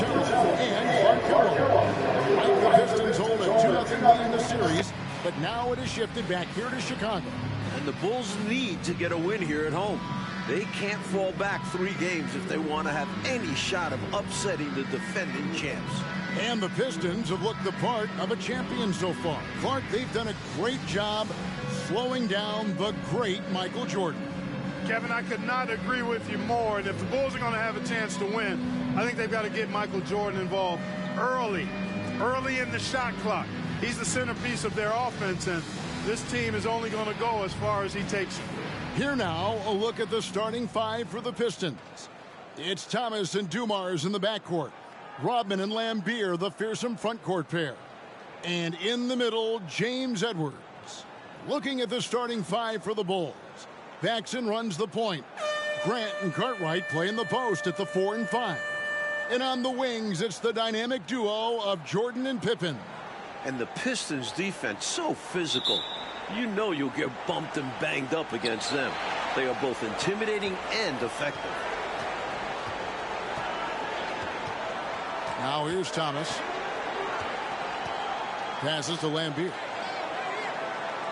Vitello and Clark Carroll. Like the Pistons hold a 2-0 lead in the series, but now it is shifted back here to Chicago. And the Bulls need to get a win here at home. They can't fall back 3 games if they want to have any shot of upsetting the defending champs. And the Pistons have looked the part of a champion so far. Clark, they've done a great job slowing down the great Michael Jordan. Kevin, I could not agree with you more. And if the Bulls are going to have a chance to win, I think they've got to get Michael Jordan involved early in the shot clock. He's the centerpiece of their offense, and this team is only going to go as far as he takes it. Here now, a look at the starting 5 for the Pistons. It's Thomas and Dumars in the backcourt. Rodman and Lambeer, the fearsome front court pair. And in the middle, James Edwards. Looking at the starting 5 for the Bulls. Paxson runs the point. Grant and Cartwright play in the post at the 4 and 5. And on the wings, it's the dynamic duo of Jordan and Pippen. And the Pistons defense so physical. You know you'll get bumped and banged up against them. They are both intimidating and effective. Now here's Thomas. Passes to Lambeer.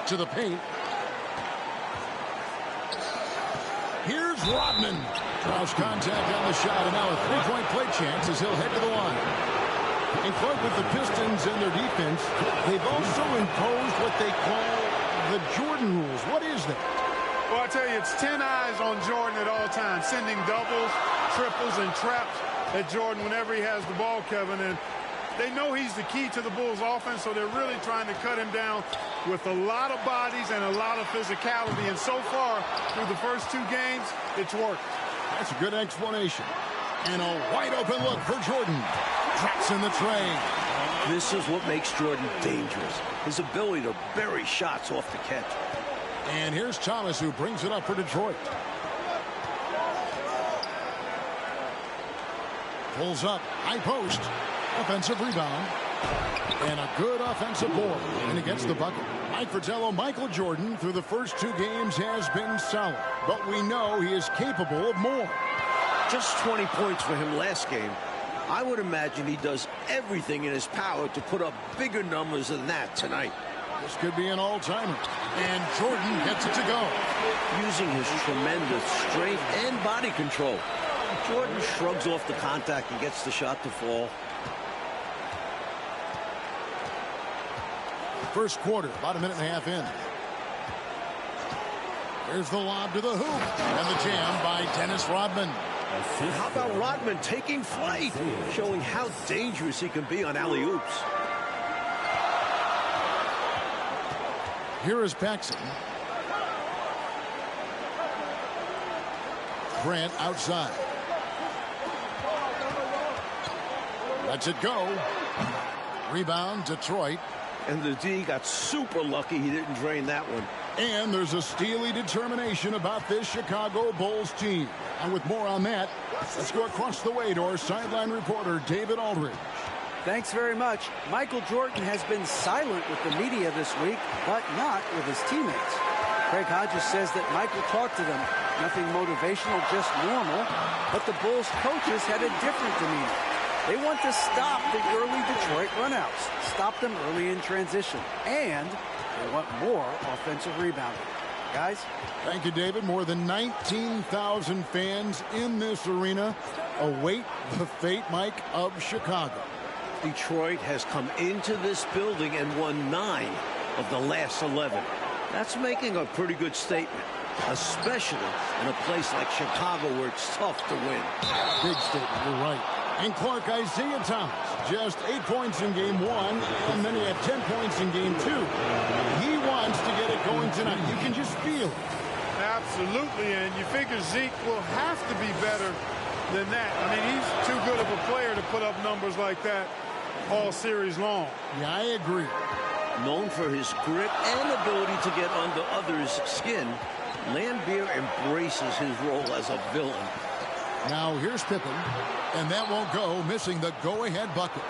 To the paint. Here's Rodman. Draws contact on the shot, and now a 3-point play chance as he'll head to the line. And Clark, with the Pistons and their defense, they've also imposed what they call the Jordan rules. What is that? Well, I tell you, it's 10 eyes on Jordan at all times, sending doubles, triples, and traps at Jordan whenever he has the ball, Kevin. And they know he's the key to the Bulls' offense, so they're really trying to cut him down with a lot of bodies and a lot of physicality. And so far, through the first 2 games, it's worked. That's a good explanation. And a wide-open look for Jordan. Drops in the tray. This is what makes Jordan dangerous. His ability to bury shots off the catch. And here's Thomas, who brings it up for Detroit. Pulls up. High post. Offensive rebound. And a good offensive board. And he gets the bucket. Mike Fratello, Michael Jordan, through the first 2 games has been solid. But we know he is capable of more. Just 20 points for him last game. I would imagine he does everything in his power to put up bigger numbers than that tonight. This could be an all-timer. And Jordan gets it to go. Using his tremendous strength and body control, Jordan shrugs off the contact and gets the shot to fall. First quarter, about a minute and a half in. Here's the lob to the hoop. And the jam by Dennis Rodman. How about Rodman taking flight, showing how dangerous he can be on alley-oops. Here is Paxson. Grant outside. Lets it go. Rebound, Detroit. And the D got super lucky he didn't drain that one. And there's a steely determination about this Chicago Bulls team. And with more on that, let's go across the way to our sideline reporter, David Aldridge. Thanks very much. Michael Jordan has been silent with the media this week, but not with his teammates. Craig Hodges says that Michael talked to them. Nothing motivational, just normal. But the Bulls coaches had a different demeanor. They want to stop the early Detroit runouts, stop them early in transition, and they want more offensive rebounding. Guys? Thank you, David. More than 19,000 fans in this arena await the fate, Mike, of Chicago. Detroit has come into this building and won 9 of the last 11. That's making a pretty good statement, especially in a place like Chicago where it's tough to win. Big statement, you're right. And Clark, Isaiah Thomas, just 8 points in game 1, and then he had 10 points in game 2. He wants to get it going tonight. You can just feel it. Absolutely, and you figure Zeke will have to be better than that. I mean, he's too good of a player to put up numbers like that all series long. Yeah, I agree. Known for his grit and ability to get under others' skin, Lambeer embraces his role as a villain. Now here's Pippen, and that won't go, missing the go-ahead bucket.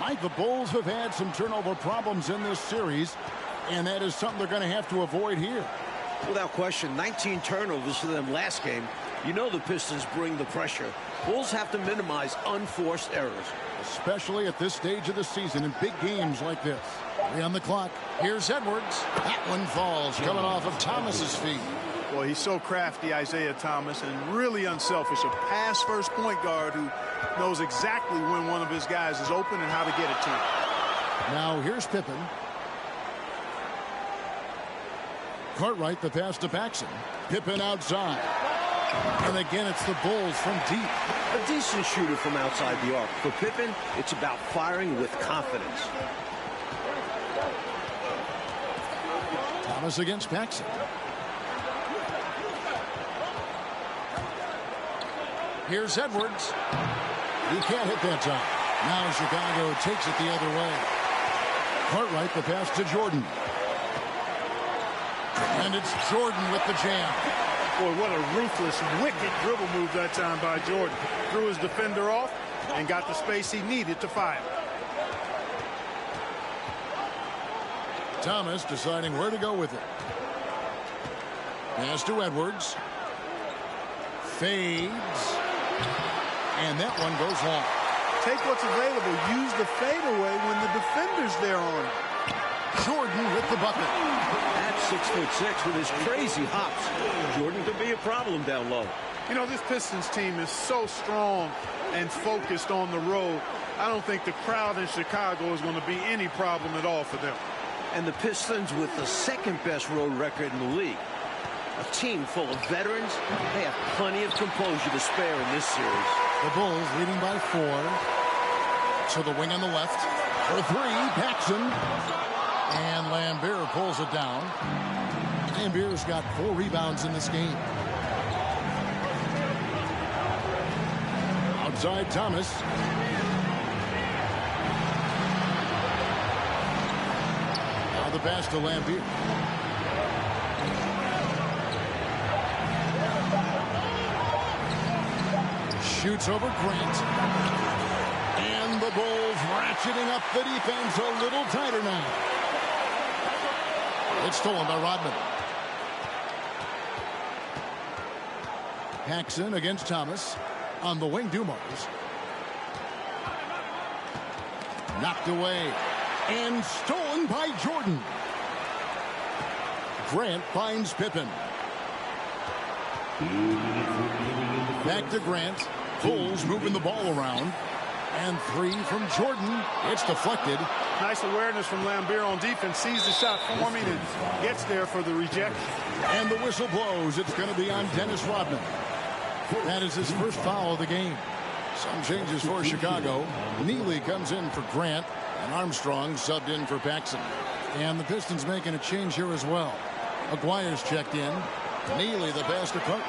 Mike, the Bulls have had some turnover problems in this series, and that is something they're going to have to avoid here. Without question, 19 turnovers for them last game. You know the Pistons bring the pressure. Bulls have to minimize unforced errors. Especially at this stage of the season in big games like this. 3 on the clock. Here's Edwards. That one falls, coming off of Thomas's feet. Boy, he's so crafty, Isaiah Thomas, and really unselfish. A pass-first point guard who knows exactly when one of his guys is open and how to get it to him. Now here's Pippen. Cartwright, the pass to Paxson. Pippen outside. And again, it's the Bulls from deep. A decent shooter from outside the arc. For Pippen, it's about firing with confidence. Thomas against Paxson. Here's Edwards. He can't hit that time. Now Chicago takes it the other way. Cartwright, the pass to Jordan. And it's Jordan with the jam. Boy, what a ruthless, wicked dribble move that time by Jordan. Threw his defender off and got the space he needed to fire. Thomas deciding where to go with it. Pass to Edwards. Fades. And that one goes long. Take what's available. Use the fadeaway when the defender's there on it. Jordan with the bucket. At 6'6" with his crazy hops, Jordan could be a problem down low. You know, this Pistons team is so strong and focused on the road. I don't think the crowd in Chicago is going to be any problem at all for them. And the Pistons with the second-best road record in the league. A team full of veterans, they have plenty of composure to spare in this series. The Bulls leading by 4. To the wing on the left. For 3, Paxson. And Lambeer pulls it down. Lambeer's got 4 rebounds in this game. Outside Thomas. Now the pass to Lambeer. Shoots over Grant. And the Bulls ratcheting up the defense a little tighter now. It's stolen by Rodman. Paxson against Thomas. On the wing, Dumars. Knocked away. And stolen by Jordan. Grant finds Pippen. Back to Grant. Bulls moving the ball around. And 3 from Jordan. It's deflected. Nice awareness from Lambeer on defense. Sees the shot forming and gets there for the rejection. And the whistle blows. It's going to be on Dennis Rodman. That is his first foul of the game. Some changes for Chicago. Neely comes in for Grant. And Armstrong subbed in for Paxson. And the Pistons making a change here as well. Aguirre's checked in. Neely the pass to Cook.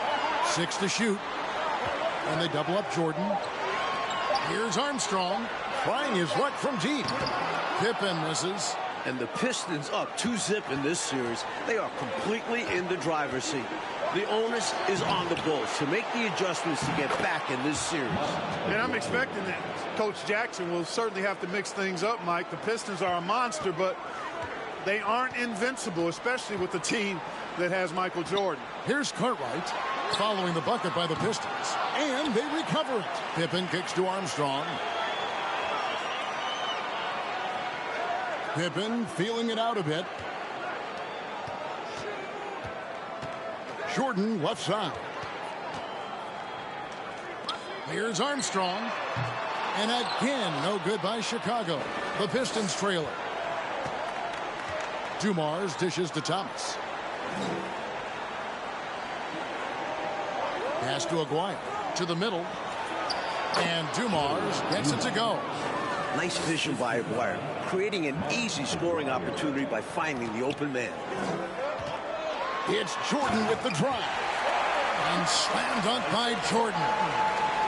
6 to shoot. And they double up Jordan. Here's Armstrong. Trying his luck from deep. Pippen misses. And the Pistons up 2-zip in this series. They are completely in the driver's seat. The onus is on the Bulls to make the adjustments to get back in this series. And I'm expecting that Coach Jackson will certainly have to mix things up, Mike. The Pistons are a monster, but they aren't invincible, especially with the team that has Michael Jordan. Here's Cartwright following the bucket by the Pistons. And they recover it. Pippen kicks to Armstrong. Pippen feeling it out a bit. Jordan left side. Here's Armstrong. And again, no good by Chicago. The Pistons trail it. Dumars dishes to Thomas. Pass to Aguirre. To the middle. And Dumars gets it to go. Nice vision by Aguirre, creating an easy scoring opportunity by finding the open man. It's Jordan with the drive. And slam dunk by Jordan.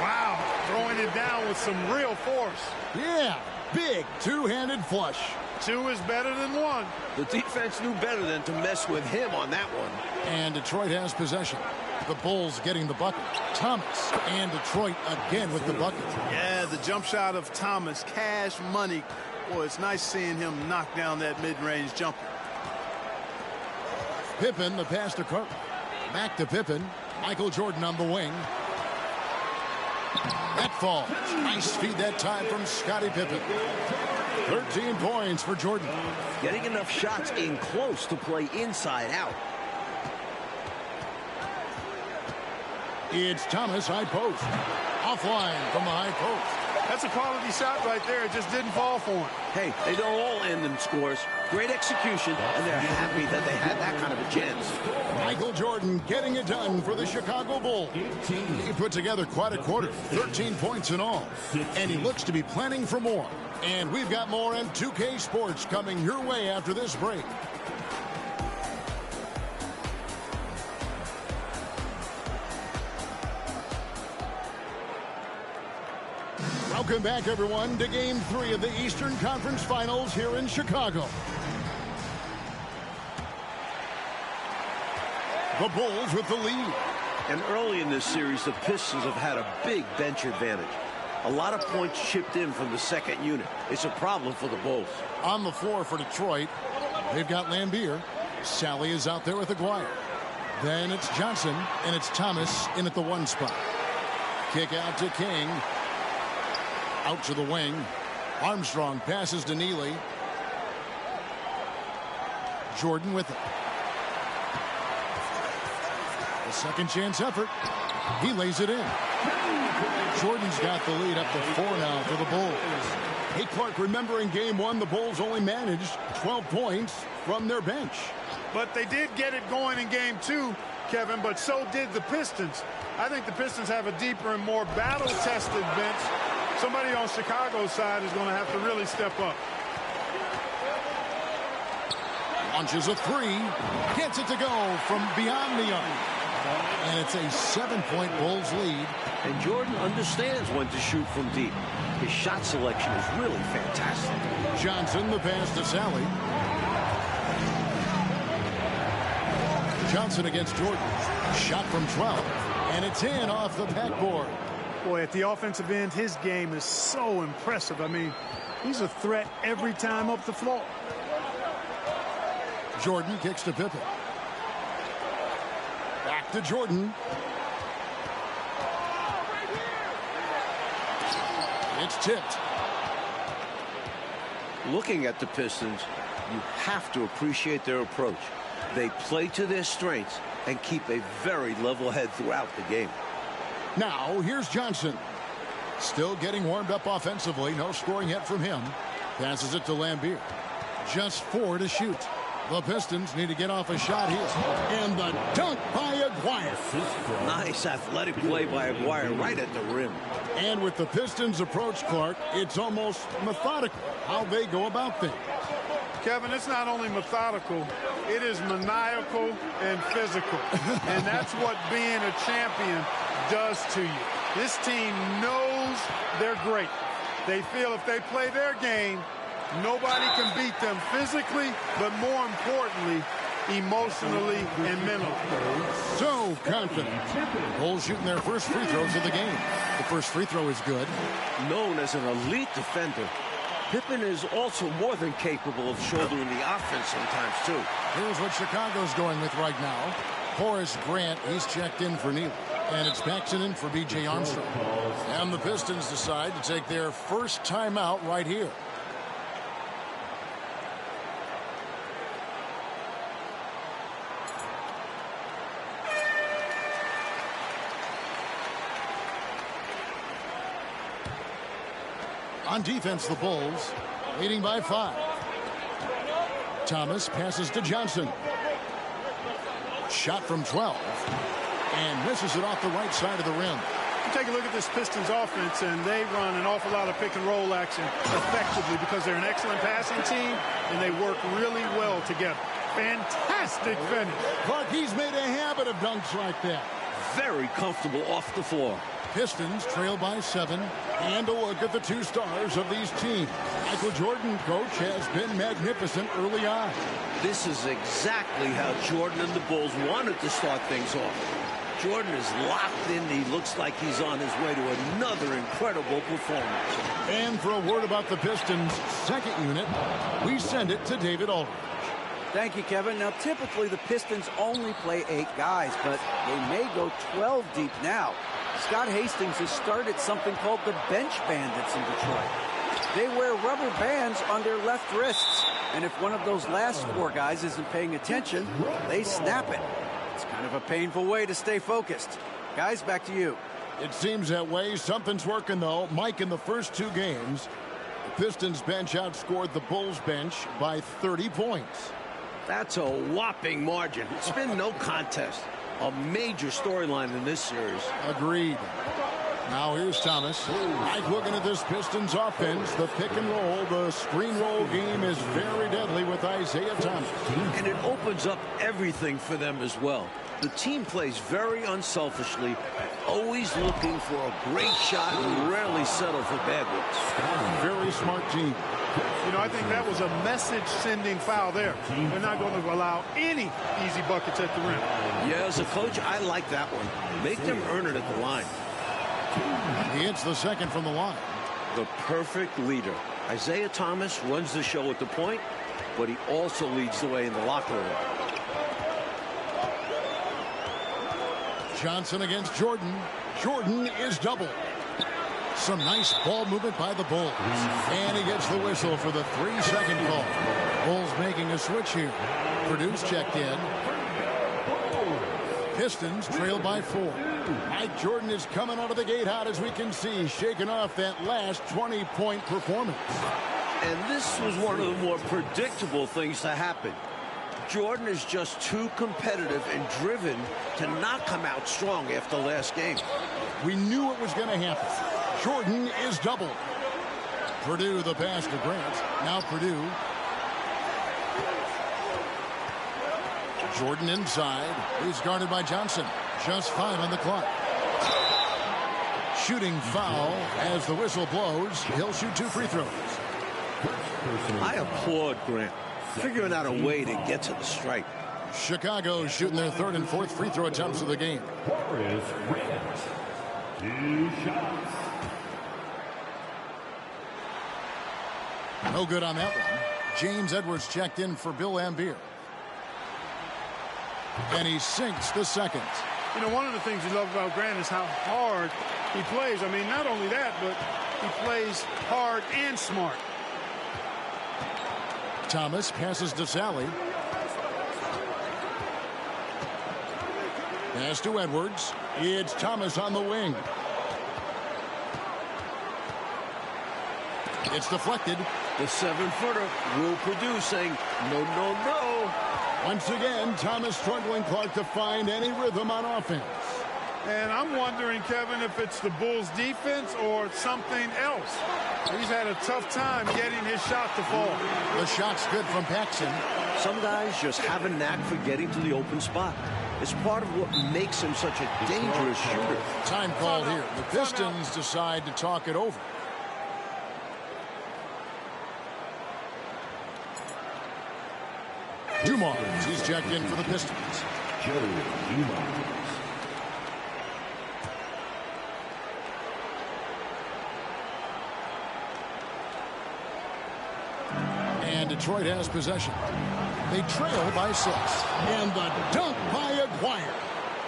Wow, throwing it down with some real force. Yeah, big two-handed flush. 2 is better than 1. The defense knew better than to mess with him on that one. And Detroit has possession. The Bulls getting the bucket. Thomas and Detroit again with the bucket. Yeah, the jump shot of Thomas. Cash money. Boy, it's nice seeing him knock down that mid-range jumper. Pippen, the pass to Carter. Back to Pippen. Michael Jordan on the wing. That falls. Nice feed that time from Scottie Pippen. 13 points for Jordan. Getting enough shots in close to play inside out. It's Thomas, high post. Offline from the high post. That's a quality shot right there. It just didn't fall for him. Hey, they don't all end in scores. Great execution, and they're happy that they had that kind of a chance. Michael Jordan getting it done for the Chicago Bulls. He put together quite a quarter, 13 points in all. And he looks to be planning for more. And we've got more in 2K Sports coming your way after this break. Welcome back, everyone, to Game 3 of the Eastern Conference Finals here in Chicago. The Bulls with the lead. And early in this series, the Pistons have had a big bench advantage. A lot of points chipped in from the second unit. It's a problem for the Bulls. On the floor for Detroit, they've got Lambeer. Sally is out there with Aguirre. Then it's Johnson, and it's Thomas in at the 1 spot. Kick out to King. Out to the wing. Armstrong passes to Neely. Jordan with it. A second chance effort. He lays it in. Jordan's got the lead up to 4 now for the Bulls. Hey, Clark, remember in Game 1, the Bulls only managed 12 points from their bench. But they did get it going in Game 2, Kevin, but so did the Pistons. I think the Pistons have a deeper and more battle-tested bench. Somebody on Chicago's side is going to have to really step up. Launches a 3. Gets it to go from beyond the arc. And it's a 7-point Bulls lead. And Jordan understands when to shoot from deep. His shot selection is really fantastic. Johnson, the pass to Sally. Johnson against Jordan. Shot from 12. And it's in off the backboard. Boy, at the offensive end, his game is so impressive. I mean, he's a threat every time up the floor. Jordan kicks to Pippen. Back to Jordan. It's tipped. Looking at the Pistons, you have to appreciate their approach. They play to their strengths and keep a very level head throughout the game. Now, here's Johnson. Still getting warmed up offensively. No scoring yet from him. Passes it to Lambeer. Just 4 to shoot. The Pistons need to get off a shot here. And the dunk by Aguirre. Nice athletic play by Aguirre right at the rim. And with the Pistons' approach, Clark, it's almost methodical how they go about things. Kevin, it's not only methodical, it is maniacal and physical. And that's what being a champion does to you. This team knows they're great. They feel if they play their game, nobody can beat them physically, but more importantly, emotionally and mentally. So confident. Bulls shooting their first free throws of the game. The first free throw is good. Known as an elite defender, Pippen is also more than capable of shouldering the offense sometimes, too. Here's what Chicago's going with right now. Horace Grant, he's checked in for Neely. And it's Paxson in for B.J. Armstrong. And the Pistons decide to take their first timeout right here. On defense, the Bulls leading by 5. Thomas passes to Johnson. Shot from 12. And misses it off the right side of the rim. You take a look at this Pistons offense, and they run an awful lot of pick-and-roll action effectively because they're an excellent passing team, and they work really well together. Fantastic finish. Clark, he's made a habit of dunks like that. Very comfortable off the floor. Pistons trail by 7. And a look at the 2 stars of these teams. Michael Jordan, coach, has been magnificent early on. This is exactly how Jordan and the Bulls wanted to start things off. Jordan is locked in. He looks like he's on his way to another incredible performance. And for a word about the Pistons' second unit, we send it to David Aldridge. Thank you, Kevin. Now, typically the Pistons only play 8 guys, but they may go 12 deep now. Scott Hastings has started something called the bench bandits in Detroit. They wear rubber bands on their left wrists, and if one of those last four guys isn't paying attention, they snap it. It's kind of a painful way to stay focused. Guys, back to you. It seems that way. Something's working, though. Mike, in the first two games, the Pistons bench outscored the Bulls bench by 30 points. That's a whopping margin. It's been no contest. A major storyline in this series. Agreed. Now here's Thomas. Mike looking at this Pistons offense. The pick and roll, the screen roll game is very deadly with Isaiah Thomas. And it opens up everything for them as well. The team plays very unselfishly, always looking for a great shot and rarely settle for bad ones. Very smart team. You know, I think that was a message-sending foul there. They're not going to allow any easy buckets at the rim. Yeah, as a coach, I like that one. Make them earn it at the line. He hits the second from the line. The perfect leader. Isaiah Thomas runs the show at the point, but he also leads the way in the locker room. Johnson against Jordan. Jordan is doubled. Some nice ball movement by the Bulls. And he gets the whistle for the 3-second call. Bulls making a switch here. Purdue's checked in. Pistons trail by 4. Mike Jordan is coming out of the gate hot, as we can see, shaking off that last 20-point performance. And this was one of the more predictable things to happen. Jordan is just too competitive and driven to not come out strong after last game. We knew it was going to happen. Jordan is doubled. Purdue the pass to Grant. Now Purdue. Jordan inside. He's guarded by Johnson. Just 5 on the clock. Shooting foul as the whistle blows. He'll shoot 2 free throws. I applaud Grant, figuring out a way to get to the strike. Chicago shooting their 3rd and 4th free throw attempts of the game. Two shots. No good on that one. James Edwards checked in for Bill Laimbeer. And he sinks the second. You know, one of the things you love about Grant is how hard he plays. I mean, not only that, but he plays hard and smart. Thomas passes to Sally. Pass to Edwards. It's Thomas on the wing. It's deflected. The 7-footer will produce, saying, no, no, no. Once again, Thomas struggling, Clark, to find any rhythm on offense. And I'm wondering, Kevin, if it's the Bulls' defense or something else. He's had a tough time getting his shot to fall. The shot's good from Paxson. Some guys just have a knack for getting to the open spot. It's part of what makes him such a dangerous shooter. Time called here. The Pistons decide to talk it over. Dumars, he's checked in for the Pistons. And Detroit has possession. They trail by 6. And the dunk by Aguirre.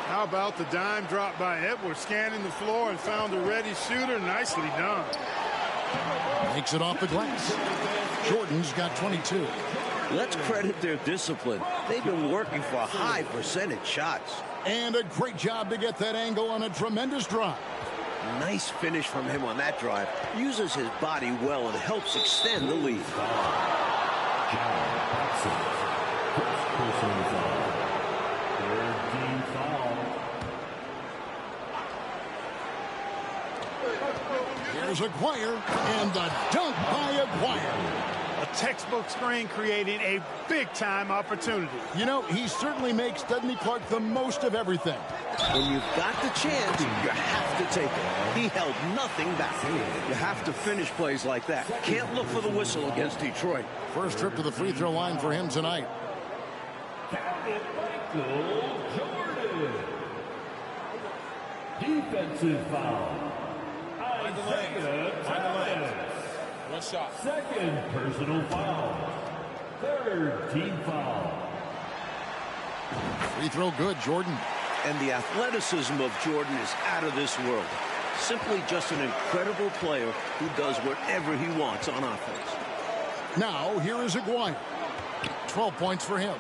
How about the dime drop by Edwards, scanning the floor and found a ready shooter? Nicely done. Makes it off the glass. Jordan's got 22. Let's credit their discipline. They've been working for high percentage shots. And a great job to get that angle on a tremendous drive. Nice finish from him on that drive. Uses his body well and helps extend the lead. Here's Aguirre, and the dunk by Aguirre. A textbook screen creating a big-time opportunity. You know, he certainly makes, doesn't he, Clark, the most of everything. When you've got the chance, you have to take it. He held nothing back. You have to finish plays like that. Can't look for the whistle against Detroit. First trip to the free throw line for him tonight. Michael Jordan. Defensive foul. Isaiah Thomas. One shot. Second personal foul. Third team foul. Free throw good, Jordan. And the athleticism of Jordan is out of this world. Simply just an incredible player who does whatever he wants on offense. Now, here is Aguirre. 12 points for him.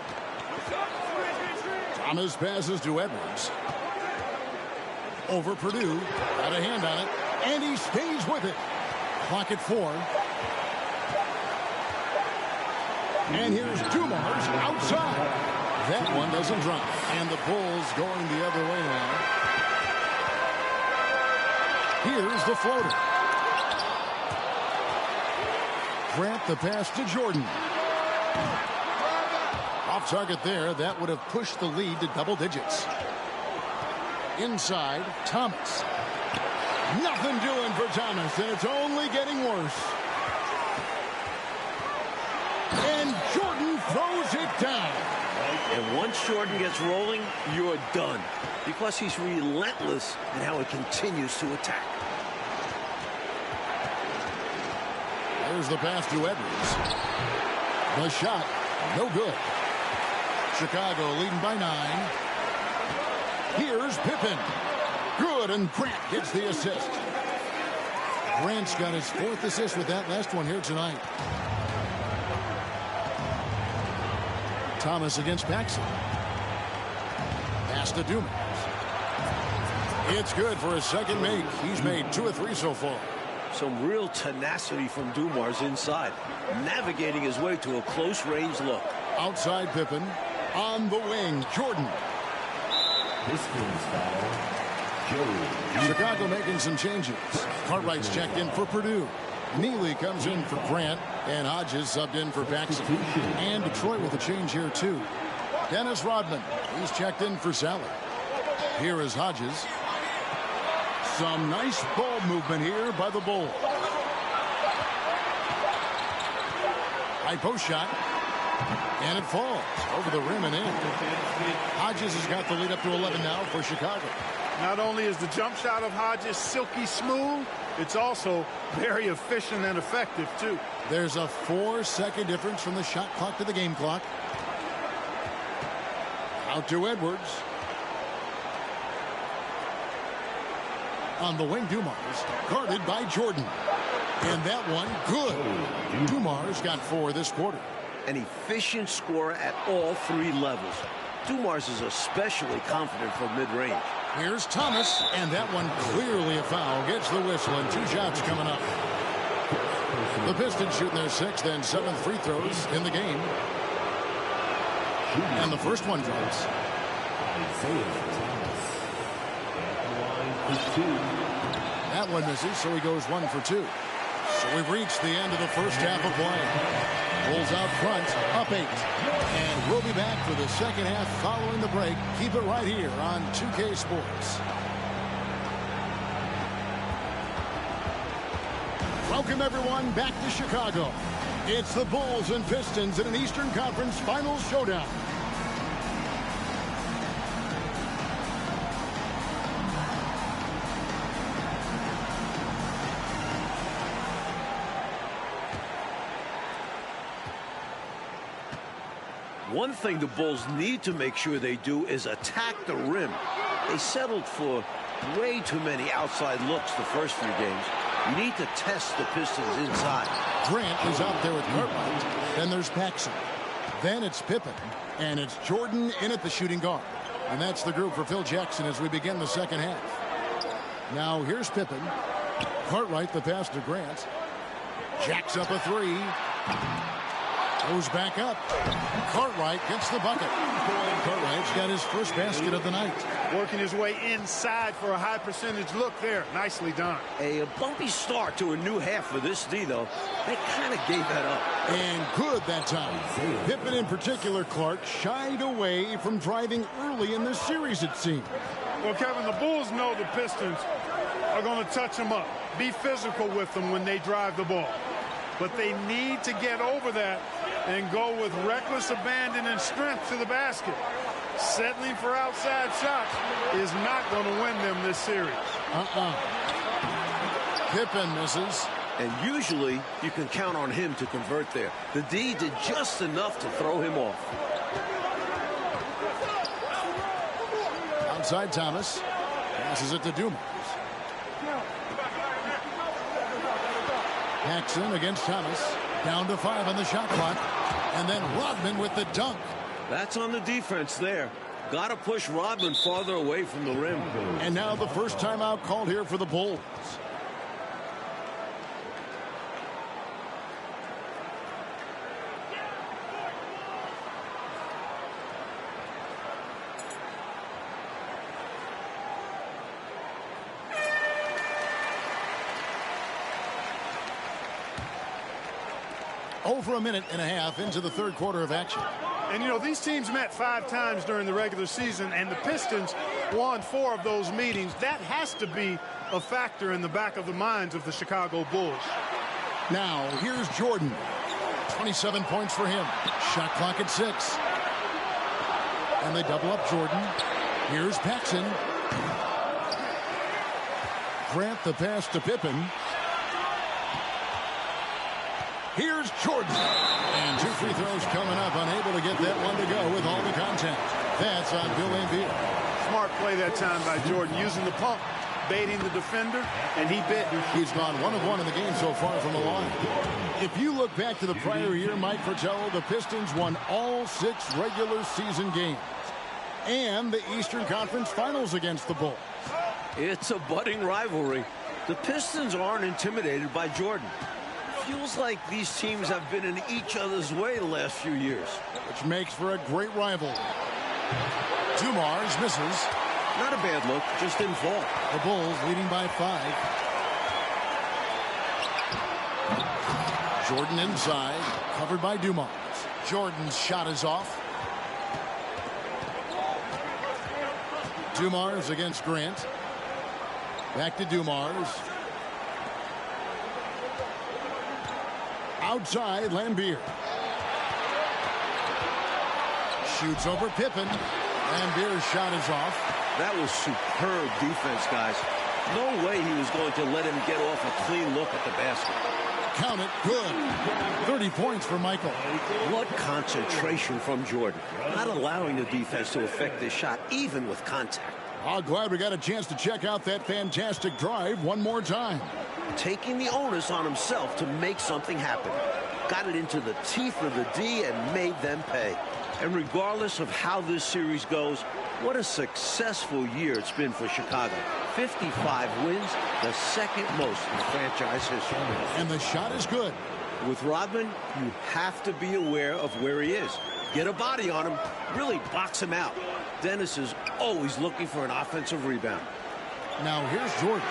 Thomas passes to Edwards. Over Purdue. Got a hand on it. And he stays with it. Clock at 4. And here's Dumars outside. That one doesn't drop. And the Bulls going the other way now. Here's the floater. Grant the pass to Jordan. Off target there. That would have pushed the lead to double digits. Inside, Thomas. Nothing doing for Thomas, and it's only getting worse. And Jordan throws it down. And once Jordan gets rolling, you're done. Because he's relentless in how he continues to attack. There's the pass to Edwards. The shot, no good. Chicago leading by 9. Here's Pippen. Good, and Grant gets the assist. Grant's got his 4th assist with that last one here tonight. Thomas against Paxson. Pass to Dumars. It's good for his second make. He's made 2 of 3 so far. Some real tenacity from Dumars inside, navigating his way to a close-range look. Outside Pippen. On the wing, Jordan. Pistons foul. Chicago making some changes. Cartwright's checked in for Purdue. Neely comes in for Grant, and Hodges subbed in for Paxson. And Detroit with a change here, too. Dennis Rodman, he's checked in for Sally. Here is Hodges. Some nice ball movement here by the Bulls. High post shot. And it falls over the rim and in. Hodges has got the lead up to 11 now for Chicago. Not only is the jump shot of Hodges silky smooth, it's also very efficient and effective, too. There's a 4-second difference from the shot clock to the game clock. Out to Edwards. On the wing, Dumars, guarded by Jordan. And that one, good. Dumars got 4 this quarter. An efficient scorer at all 3 levels. Dumars is especially confident from mid-range. Here's Thomas, and that one clearly a foul. Gets the whistle, and 2 shots coming up. The Pistons shooting their 6th and 7th free throws in the game. And the first one drops. That one misses, so he goes 1 for 2. So we've reached the end of the first half of play. Bulls out front, up 8. And we'll be back for the second half following the break. Keep it right here on 2K Sports. Welcome, everyone, back to Chicago. It's the Bulls and Pistons in an Eastern Conference Finals showdown. One thing the Bulls need to make sure they do is attack the rim. They settled for way too many outside looks the first few games. You need to test the Pistons inside. Grant is out there with Cartwright. Then there's Paxson. Then it's Pippen. And it's Jordan in at the shooting guard. And that's the group for Phil Jackson as we begin the second half. Now here's Pippen. Cartwright the pass to Grant. Jacks up a 3. Goes back up. Cartwright gets the bucket. Cartwright's got his first basket of the night. Working his way inside for a high percentage look there. Nicely done. A bumpy start to a new half for this D, though. They kind of gave that up. And good that time. Pippen in particular, Clark, shied away from driving early in this series, it seemed. Well, Kevin, the Bulls know the Pistons are going to touch them up. Be physical with them when they drive the ball. But they need to get over that and go with reckless abandon and strength to the basket. Settling for outside shots is not going to win them this series. Pippen misses. And usually you can count on him to convert there. The D did just enough to throw him off. outside Thomas. Passes it to Dumars. Paxson against Thomas. Down to 5 on the shot clock. And then Rodman with the dunk. That's on the defense there. Got to push Rodman farther away from the rim. And now the first timeout called here for the Bulls. Over a minute and a half into the third quarter of action. And, you know, these teams met 5 times during the regular season, and the Pistons won 4 of those meetings. That has to be a factor in the back of the minds of the Chicago Bulls. Now, here's Jordan. 27 points for him. Shot clock at 6. And they double up Jordan. Here's Paxson. Grant the pass to Pippen. Here's Jordan. And 2 free throws coming up. Unable to get that one to go with all the contact. That's on Bill Laimbeer. Smart play that time by Jordan, using the pump, baiting the defender, and he bit. He's gone 1 of 1 in the game so far from the line. If you look back to the prior year, Mike Fratello, the Pistons won all 6 regular season games and the Eastern Conference Finals against the Bulls. It's a budding rivalry. The Pistons aren't intimidated by Jordan. Feels like these teams have been in each other's way the last few years. Which makes for a great rival. Dumars misses. Not a bad look, just didn't fall. The Bulls leading by 5. Jordan inside, covered by Dumars. Jordan's shot is off. Dumars against Grant. Back to Dumars. Outside, Laimbeer. Shoots over Pippen. Laimbeer's shot is off. That was superb defense, guys. No way he was going to let him get off a clean look at the basket. Count it. Good. 30 points for Michael. What concentration from Jordan. Not allowing the defense to affect this shot, even with contact. Oh, glad we got a chance to check out that fantastic drive one more time. Taking the onus on himself to make something happen. Got it into the teeth of the D and made them pay. And regardless of how this series goes, what a successful year it's been for Chicago. 55 wins, the second most in franchise history. And the shot is good. With Rodman, you have to be aware of where he is. Get a body on him, really box him out. Dennis is always looking for an offensive rebound. Now here's Jordan.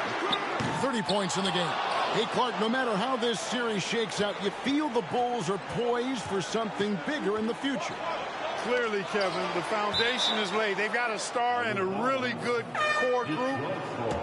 30 points in the game. Hey, Clark, no matter how this series shakes out, you feel the Bulls are poised for something bigger in the future. Clearly, Kevin, the foundation is laid. They've got a star and a really good core group.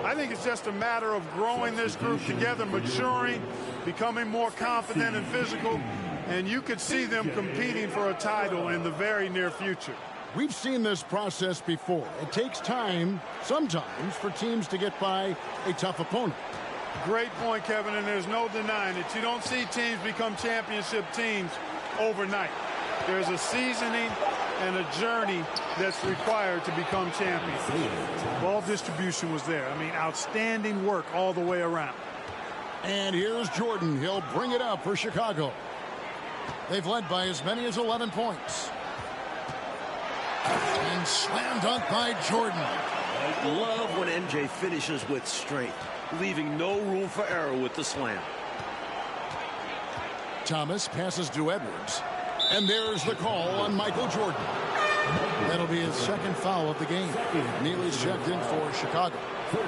I think it's just a matter of growing this group together, maturing, becoming more confident and physical, and you could see them competing for a title in the very near future. We've seen this process before. It takes time, sometimes, for teams to get by a tough opponent. Great point, Kevin, and there's no denying it. You don't see teams become championship teams overnight. There's a seasoning and a journey that's required to become champions. Ball distribution was there. I mean, outstanding work all the way around. And here's Jordan. He'll bring it up for Chicago. They've led by as many as 11 points. And slam dunk by Jordan. Love when MJ finishes with strength, leaving no room for error with the slam. Thomas passes to Edwards. And there's the call on Michael Jordan. That'll be his second foul of the game. Neely's checked in for Chicago.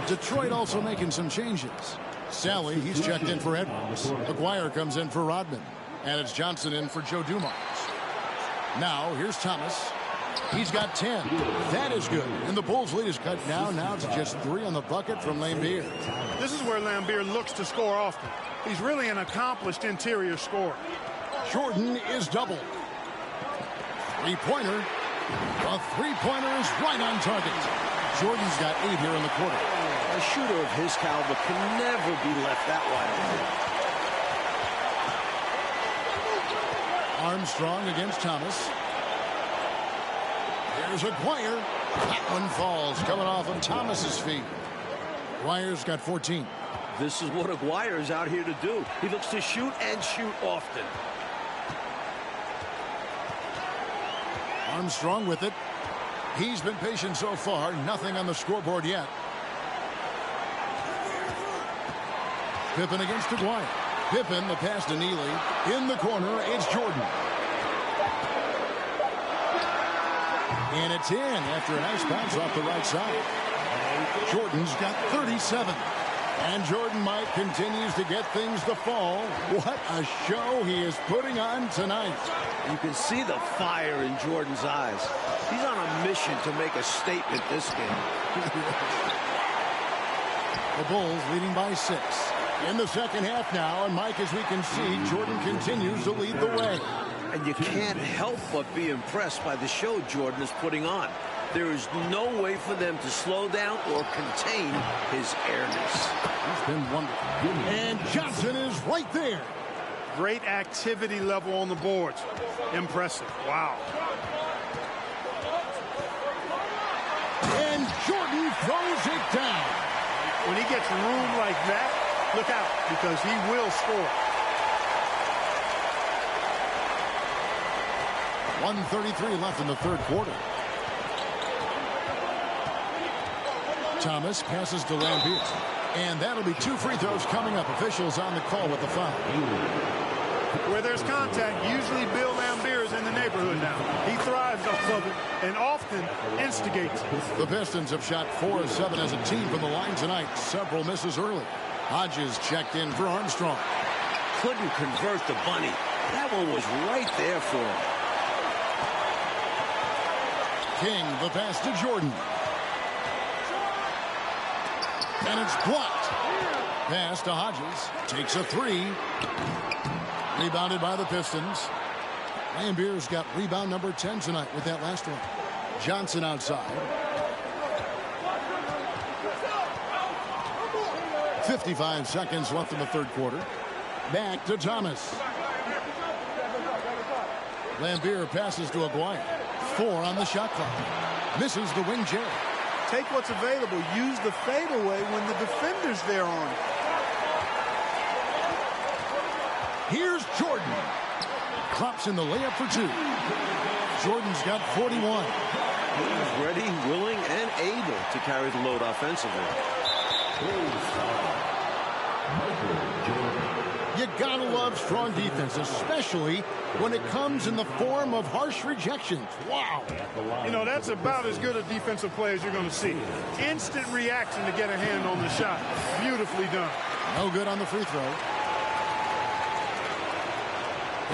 Detroit also making some changes. Sally, he's checked in for Edwards. Aguirre comes in for Rodman. And it's Johnson in for Joe Dumars. Now, here's Thomas. He's got 10. That is good. And the Bulls' lead is cut now. Now to just 3 on the bucket from Laimbeer. This is where Laimbeer looks to score often. He's really an accomplished interior scorer. Jordan is doubled. Three-pointer. A three-pointer is right on target. Jordan's got 8 here in the quarter. A shooter of his caliber can never be left that wide open. Armstrong against Thomas. Here's Aguirre. That one falls, coming off of Thomas's feet. Aguirre's got 14. This is what Aguirre is out here to do. He looks to shoot and shoot often. Armstrong with it. He's been patient so far. Nothing on the scoreboard yet. Pippen against Aguirre. Pippen, the pass to Neely. In the corner, it's Jordan. And it's in after a nice bounce off the right side. Jordan's got 37. And Jordan Mike continues to get things to fall. What a show he is putting on tonight. You can see the fire in Jordan's eyes. He's on a mission to make a statement this game. The Bulls leading by 6. In the second half now, and Mike, as we can see, Jordan continues to lead the way. And you can't help but be impressed by the show Jordan is putting on. There is no way for them to slow down or contain his airness. He's been wonderful. And Johnson is right there. Great activity level on the boards. Impressive. Wow. And Jordan throws it down. When he gets room like that, look out, because he will score. 1:33 left in the third quarter. Thomas passes to Lambier. And that'll be 2 free throws coming up. Officials on the call with the foul. Where there's contact, usually Bill Lambier is in the neighborhood now. He thrives off of it and often instigates it. The Pistons have shot 4 of 7 as a team from the line tonight. Several misses early. Hodges checked in for Armstrong. Couldn't convert the bunny. That one was right there for him. King, the pass to Jordan. And it's blocked. Pass to Hodges. Takes a 3. Rebounded by the Pistons. Lambier's got rebound number 10 tonight with that last one. Johnson outside. 55 seconds left in the third quarter. Back to Thomas. Lambier passes to Aguirre. 4 on the shot clock. Misses the wing J. Take what's available. Use the fadeaway when the defender's there on it. Here's Jordan. Drops in the layup for 2. Jordan's got 41. He's ready, willing, and able to carry the load offensively. You gotta love strong defense, especially when it comes in the form of harsh rejections. Wow. You know, that's about as good a defensive play as you're going to see. Instant reaction to get a hand on the shot. Beautifully done. No good on the free throw.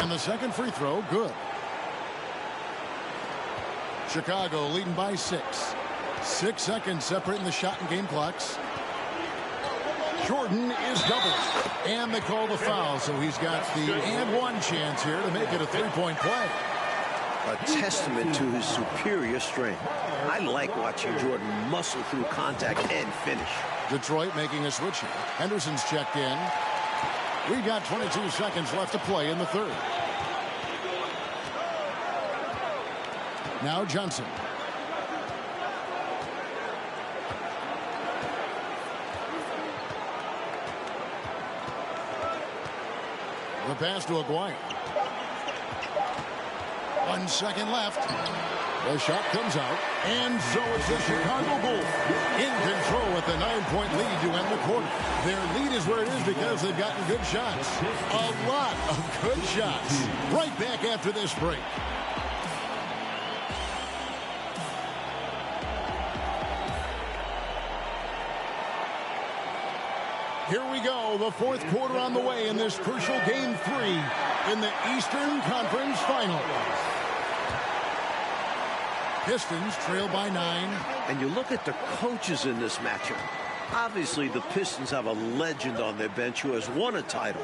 And the second free throw, good. Chicago leading by 6. 6 seconds separating the shot and game clocks. Jordan is doubled. And they call the foul, so he's got the and one chance here to make it a 3-point play. A testament to his superior strength. I like watching Jordan muscle through contact and finish. Detroit making a switch here. Henderson's checked in. We got 22 seconds left to play in the third. Now Johnson. The pass to Aguirre. 1 second left. The shot comes out. And so it's the Chicago Bulls in control with the 9-point lead to end the quarter. Their lead is where it is because they've gotten good shots. A lot of good shots. Right back after this break. Here we go, the fourth quarter on the way in this crucial Game 3 in the Eastern Conference Finals. Pistons trail by 9. And you look at the coaches in this matchup. Obviously, the Pistons have a legend on their bench who has won a title.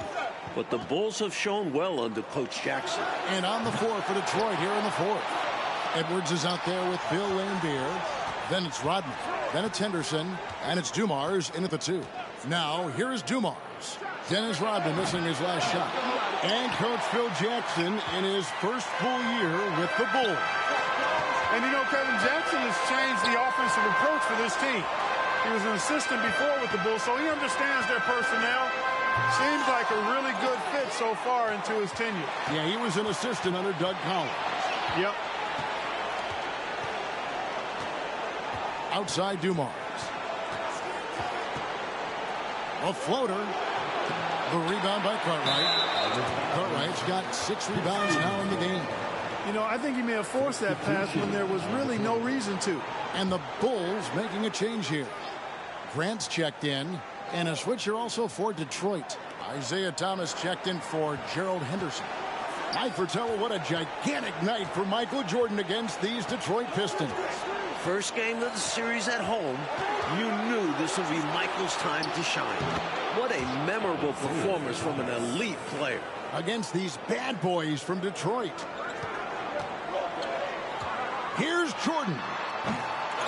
But the Bulls have shown well under Coach Jackson. And on the floor for Detroit here in the fourth. Edwards is out there with Bill Lambier. Then it's Rodman. Then it's Henderson. And it's Dumars in at the 2. Now, here is Dumars. Dennis Rodman missing his last shot. And Coach Phil Jackson in his first full year with the Bulls. And, you know, Kevin Jackson has changed the offensive approach for this team. He was an assistant before with the Bulls, so he understands their personnel. Seems like a really good fit so far into his tenure. Yeah, he was an assistant under Doug Collins. Yep. Outside Dumars. A floater. The rebound by Cartwright. Cartwright's got 6 rebounds now in the game. You know, I think he may have forced that pass when there was really no reason to. And the Bulls making a change here. Grant's checked in. And a switcher also for Detroit. Isaiah Thomas checked in for Gerald Henderson. Mike Fratello, what a gigantic night for Michael Jordan against these Detroit Pistons. First game of the series at home, you knew this would be Michael's time to shine. What a memorable performance from an elite player. Against these bad boys from Detroit. Here's Jordan.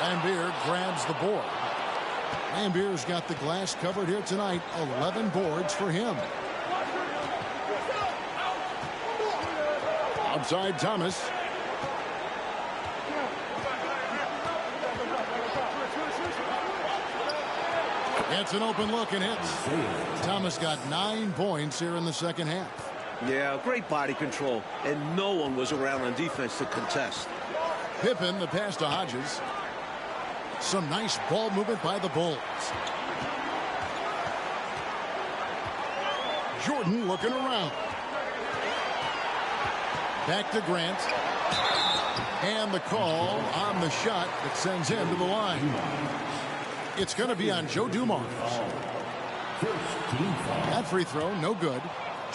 Lambeer grabs the board. Lambeer's got the glass covered here tonight. 11 boards for him. Outside Thomas. It's an open look and hits. Thomas got 9 points here in the second half. Yeah, great body control, and no one was around on defense to contest. Pippen, the pass to Hodges. Some nice ball movement by the Bulls. Jordan looking around. Back to Grant. And the call on the shot that sends him to the line. It's going to be on Joe Dumars. That free throw, no good.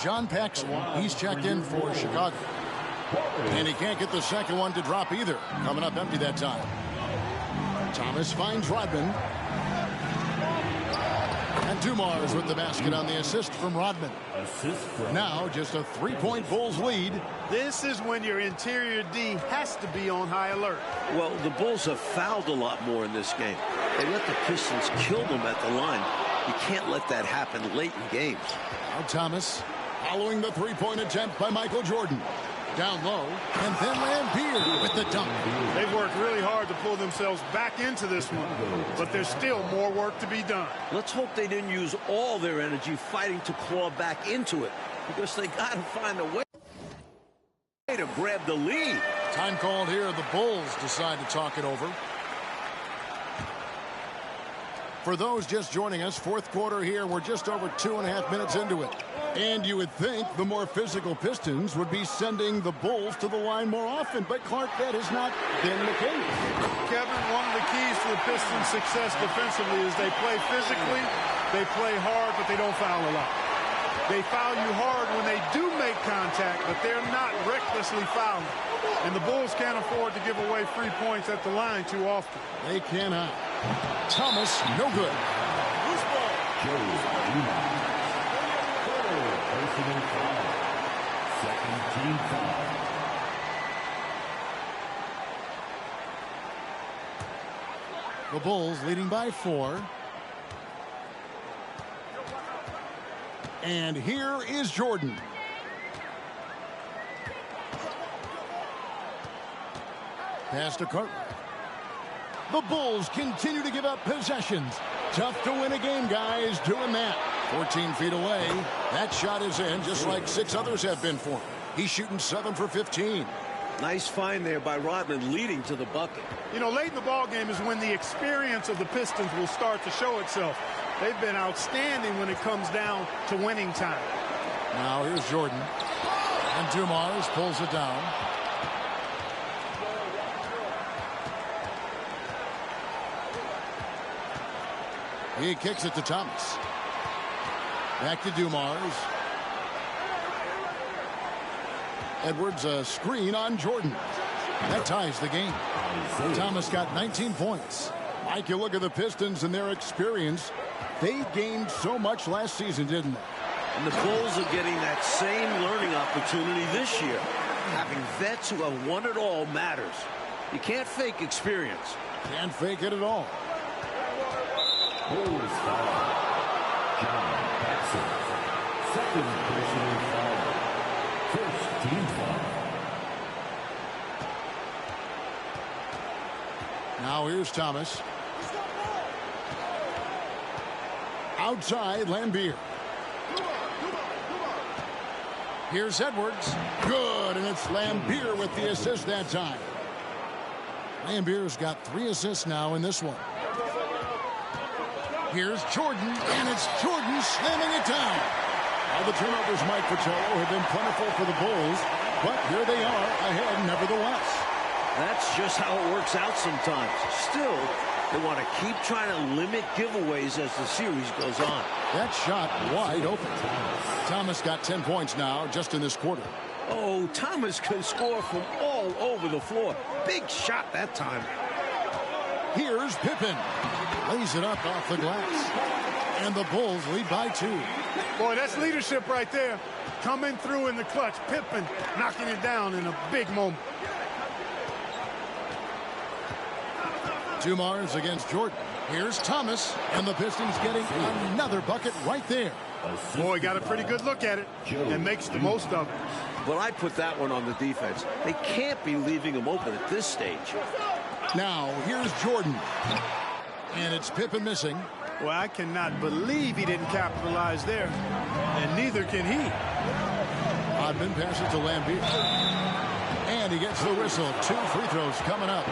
John Paxson, he's checked in for Chicago. And he can't get the second one to drop either. Coming up empty that time. Thomas finds Rodman. And Dumars with the basket on the assist from Rodman. Now just a 3-point Bulls lead. This is when your interior D has to be on high alert. Well, the Bulls have fouled a lot more in this game. They let the Pistons kill them at the line. You can't let that happen late in games. Now Thomas following the 3-point attempt by Michael Jordan. Down low, and then Lambeer with the dunk. They've worked really hard to pull themselves back into this one, but there's still more work to be done. Let's hope they didn't use all their energy fighting to claw back into it, because they got to find a way to grab the lead. Time called here. The Bulls decide to talk it over. For those just joining us, fourth quarter here. We're just over 2.5 minutes into it. And you would think the more physical Pistons would be sending the Bulls to the line more often. But, Clark, that has not been the case. Kevin, one of the keys to the Pistons' success defensively is they play physically, they play hard, but they don't foul a lot. They foul you hard when they do make contact, but they're not recklessly fouling. And the Bulls can't afford to give away free points at the line too often. They cannot. Thomas, no good. Loose ball. Personal foul. Second team foul. The Bulls leading by 4. And here is Jordan. Pass to Cartwright. The Bulls continue to give up possessions. Tough to win a game, guys, doing that. 14 feet away. That shot is in, just like 6 others have been for him. He's shooting 7 for 15. Nice find there by Rodman, leading to the bucket. You know, late in the ball game is when the experience of the Pistons will start to show itself. They've been outstanding when it comes down to winning time. Now here's Jordan. And Dumars pulls it down. He kicks it to Thomas. Back to Dumars. Edwards, a screen on Jordan. That ties the game. Thomas got 19 points. Mike, you look at the Pistons and their experience. They gained so much last season, didn't they? And the Bulls are getting that same learning opportunity this year. Having vets who have won it all matters. You can't fake experience. Can't fake it at all. Bulls foul. John Paxson. Second personal foul. First team foul. Now here's Thomas. Outside, Lambier. Here's Edwards. Good, and it's Lambier with the assist that time. Lambier's got 3 assists now in this one. Here's Jordan, and it's Jordan slamming it down. All the turnovers, Mike Fratello, have been plentiful for the Bulls, but here they are ahead nevertheless. That's just how it works out sometimes. Still, they want to keep trying to limit giveaways as the series goes on. That shot wide open. Thomas got 10 points now just in this quarter. Oh, Thomas can score from all over the floor. Big shot that time. Here's Pippen. Lays it up off the glass. And the Bulls lead by 2. Boy, that's leadership right there. Coming through in the clutch. Pippen knocking it down in a big moment. Dumars against Jordan. Here's Thomas, and the Pistons getting another bucket right there. Boy, got a pretty good look at it and makes the most of it. But I put that one on the defense. They can't be leaving him open at this stage. Now, here's Jordan. And it's Pippen missing. Well, I cannot believe he didn't capitalize there. And neither can he. Rodman passes to Lambier. And he gets the whistle. 2 free throws coming up.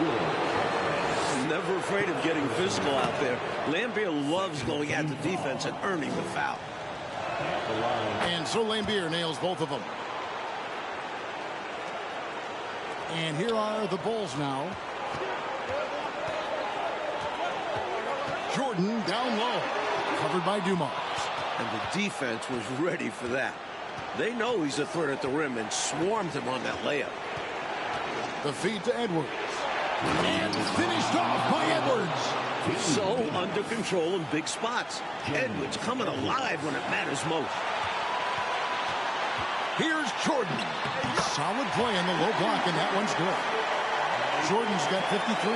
Never afraid of getting physical out there. Lambier loves going at the defense and earning the foul. And so Lambier nails both of them. And here are the Bulls now. Jordan down low. Covered by Dumars. And the defense was ready for that. They know he's a threat at the rim and swarmed him on that layup. The feed to Edwards. And finished off by Edwards. So under control in big spots. Edwards coming alive when it matters most. Here's Jordan. Solid play in the low block, and that one's good. Jordan's got 53.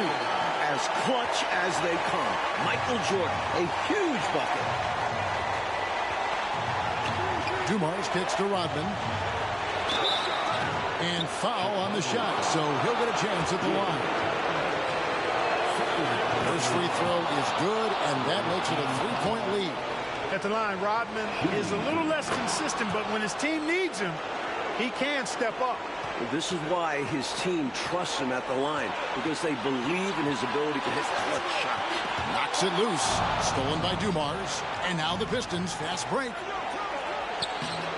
As clutch as they come. Michael Jordan, a huge bucket. Dumars kicks to Rodman. And foul on the shot, so he'll get a chance at the line. First free throw is good, and that makes it a 3-point lead. At the line, Rodman is a little less consistent, but when his team needs him, he can step up. This is why his team trusts him at the line, because they believe in his ability to hit clutch shots. Knocks it loose. Stolen by Dumars. And now the Pistons fast break.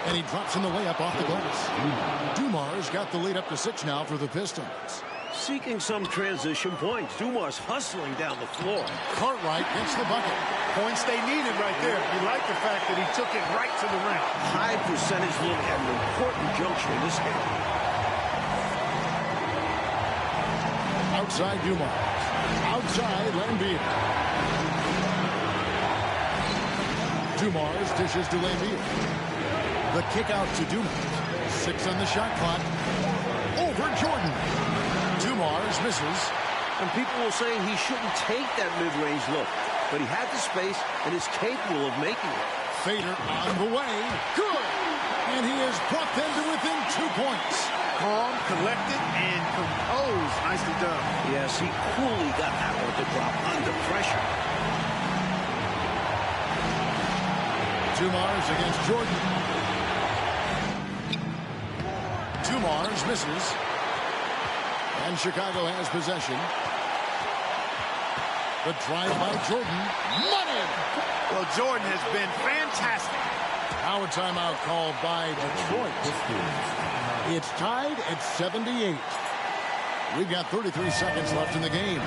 And he drops in the layup off the glass. Dumars got the lead up to 6 now for the Pistons. Seeking some transition points. Dumars hustling down the floor. Cartwright gets the bucket. Points they needed right there. You like the fact that he took it right to the rim. High percentage look at an important juncture in this game. Outside Dumars. Outside Lambier. Dumars dishes to Lambier. The kick out to Dumars. 6 on the shot clock. Over Jordan. Dumars misses. And people will say he shouldn't take that mid-range look. But he had the space and is capable of making it. Fader on the way. Good. And he has brought them to within 2 points. Calm, collected, and composed. Nicely done. Yes, he coolly got that one to drop under pressure. Dumars against Jordan. Dumars misses. And Chicago has possession. The drive by Jordan. Money! Well, Jordan has been fantastic. Now a timeout called by Detroit. It's tied at 78. We've got 33 seconds left in the game.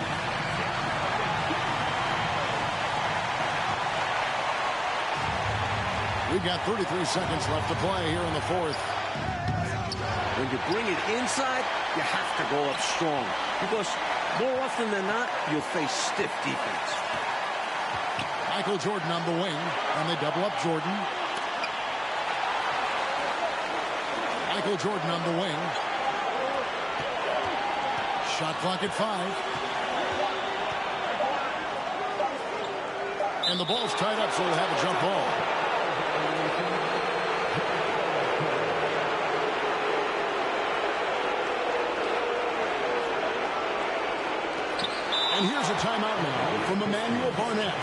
We've got 33 seconds left to play here in the 4th. When you bring it inside, you have to go up strong. Because more often than not, you'll face stiff defense. Michael Jordan on the wing, and they double up Jordan. Michael Jordan on the wing. Shot clock at 5. And the ball's tied up, so we'll have a jump ball. And here's a timeout now from Emmanuel Barnett.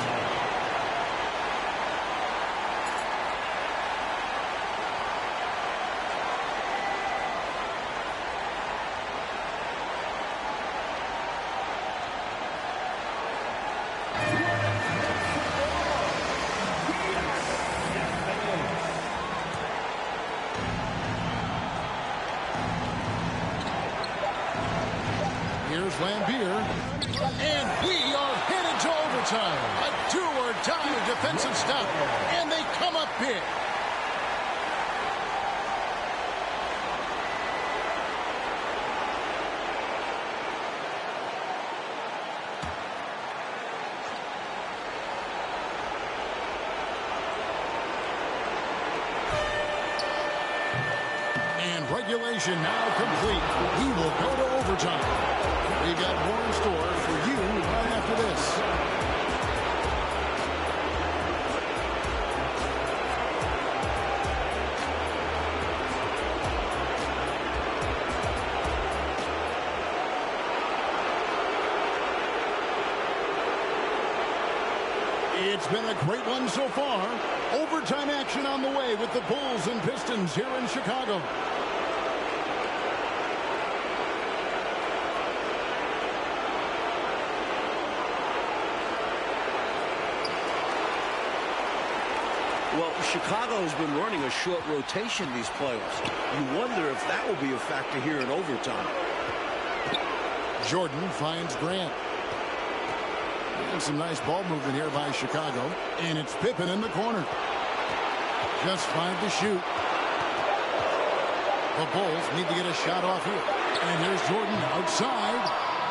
Here's Lambier. And we are headed to overtime. A do-or-die defensive stop. And they come up big. And regulation now complete. We will go to overtime. We've got more in store for you right after this. It's been a great one so far. Overtime action on the way with the Bulls and Pistons here in Chicago. Well, Chicago has been running a short rotation these playoffs. You wonder if that will be a factor here in overtime. Jordan finds Grant. And some nice ball movement here by Chicago. And it's Pippen in the corner. Just 5 to shoot. The Bulls need to get a shot off here. And here's Jordan outside.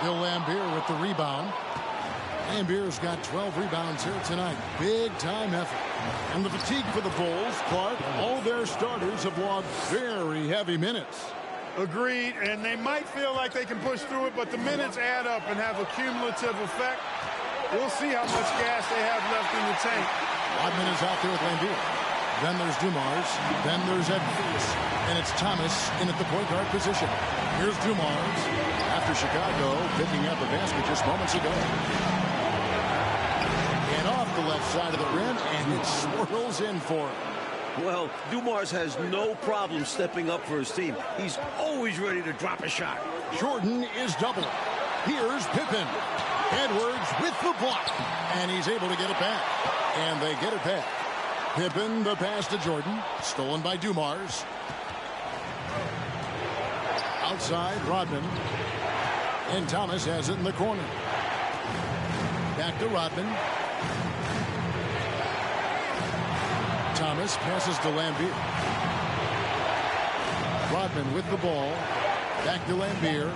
Bill Lambier with the rebound. Lambier's got 12 rebounds here tonight. Big time effort. And the fatigue for the Bulls, Clark, all their starters have logged very heavy minutes. Agreed, and they might feel like they can push through it, but the minutes add up and have a cumulative effect. We'll see how much gas they have left in the tank. Rodman is out there with Lambier. Then there's Dumars. Then there's Edwards. And it's Thomas in at the point guard position. Here's Dumars after Chicago picking up a basket just moments ago. And off the left side of the rim, and it swirls in for him. Well, Dumars has no problem stepping up for his team. He's always ready to drop a shot. Jordan is double. Here's Pippen. Edwards with the block. And he's able to get it back. And they get it back. Pippen, the pass to Jordan. Stolen by Dumars. Outside, Rodman. And Thomas has it in the corner. Back to Rodman. Thomas passes to Lambier. Rodman with the ball. Back to Lambier.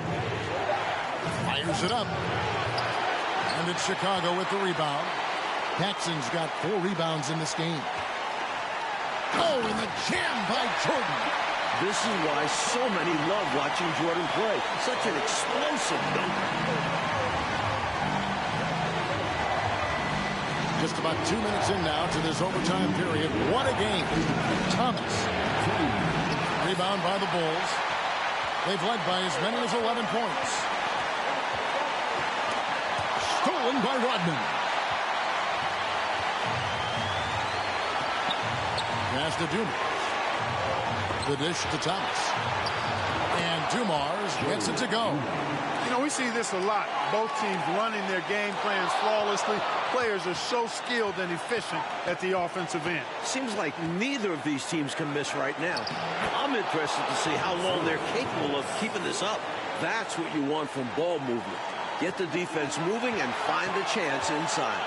Fires it up. And it's Chicago with the rebound. Paxson's got 4 rebounds in this game. Oh, and the jam by Jordan. This is why so many love watching Jordan play. Such an explosive number. Just about 2 minutes in now to this overtime period. What a game. Thomas. Rebound by the Bulls. They've led by as many as 11 points. Stolen by Rodman. Pass to Dumars. The dish to Thomas. And Dumars gets it to go. You know, we see this a lot. Both teams running their game plans flawlessly. Players are so skilled and efficient at the offensive end. Seems like neither of these teams can miss right now. I'm interested to see how long they're capable of keeping this up. That's what you want from ball movement. Get the defense moving and find a chance inside.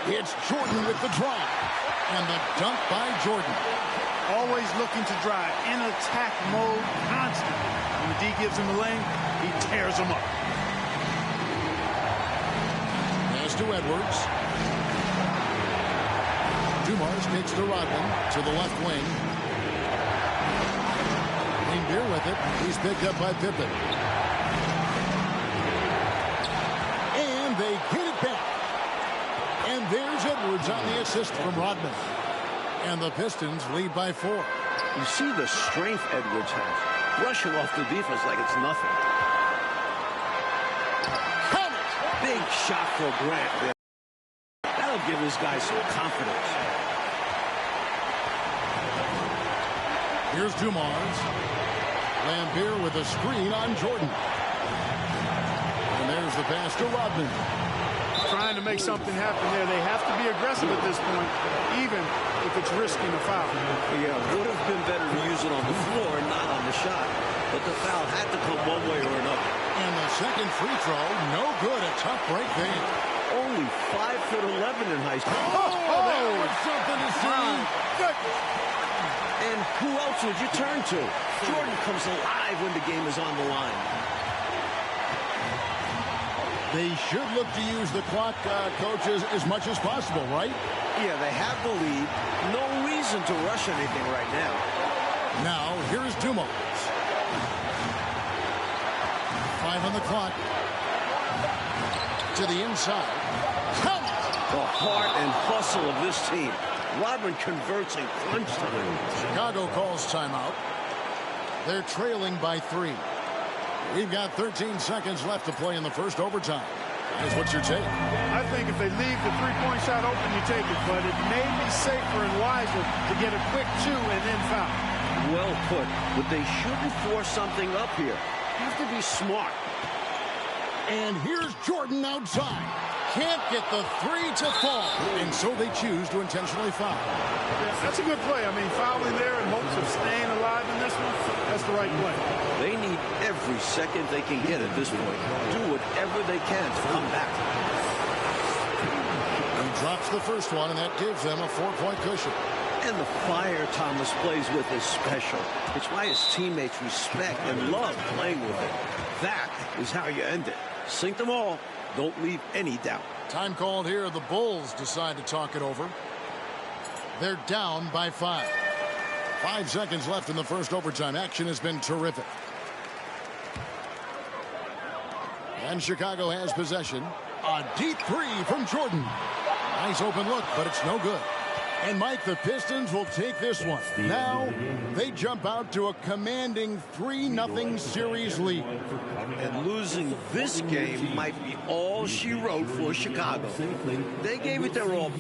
It's Jordan with the drive. And the dunk by Jordan. Always looking to drive in attack mode constantly. When the D gives him the lane, he tears them up. Pass to Edwards. Dumars takes to Rodman to the left wing. Lambier with it. He's picked up by Pippen. And they get it back. And there's Edwards on the assist from Rodman. And the Pistons lead by 4. You see the strength Edwards has. Rushing off the defense like it's nothing. Count it! Big shot for Grant there. That'll give this guy some confidence. Here's Dumars. Lambier with a screen on Jordan. And there's the pass to Rodman. Trying to make something happen there. They have to be aggressive at this point, even if it's risking a foul. Yeah, would have been better to use it on the floor and not on the shot. But the foul had to come one way or another. And the second free throw, no good. A tough break there. Only 5'11" in high school. That was something to see. And who else would you turn to? Jordan comes alive when the game is on the line. They should look to use the clock, coaches, as much as possible, right? Yeah, they have the lead. No reason to rush anything right now. Now, here's Dumars. 5 on the clock. To the inside. Count! The heart and hustle of this team. Rodman converts in crunch time. Chicago calls timeout. They're trailing by 3. We've got 13 seconds left to play in the first overtime. That's what's your take? I think if they leave the three-point shot open, you take it. But it may be safer and wiser to get a quick 2 and then foul. Well put. But they shouldn't force something up here. Have to be smart. And here's Jordan outside. Can't get the 3 to fall. And so they choose to intentionally foul. Yeah, that's a good play. I mean, fouling there in hopes of staying alive in this one, that's the right play. They need every second they can get at this point. Do whatever they can to come back. He drops the first one, and that gives them a 4-point cushion. And the fire Thomas plays with is special. It's why his teammates respect and love playing with it. That is how you end it. Sink them all. Don't leave any doubt. Time called here. The Bulls decide to talk it over. They're down by 5. 5 seconds left in the first overtime. Action has been terrific. And Chicago has possession. A deep 3 from Jordan. Nice open look, but it's no good. And, Mike, the Pistons will take this one. Now, they jump out to a commanding 3-0 series lead. And losing this game might be all she wrote for Chicago. They gave it their all.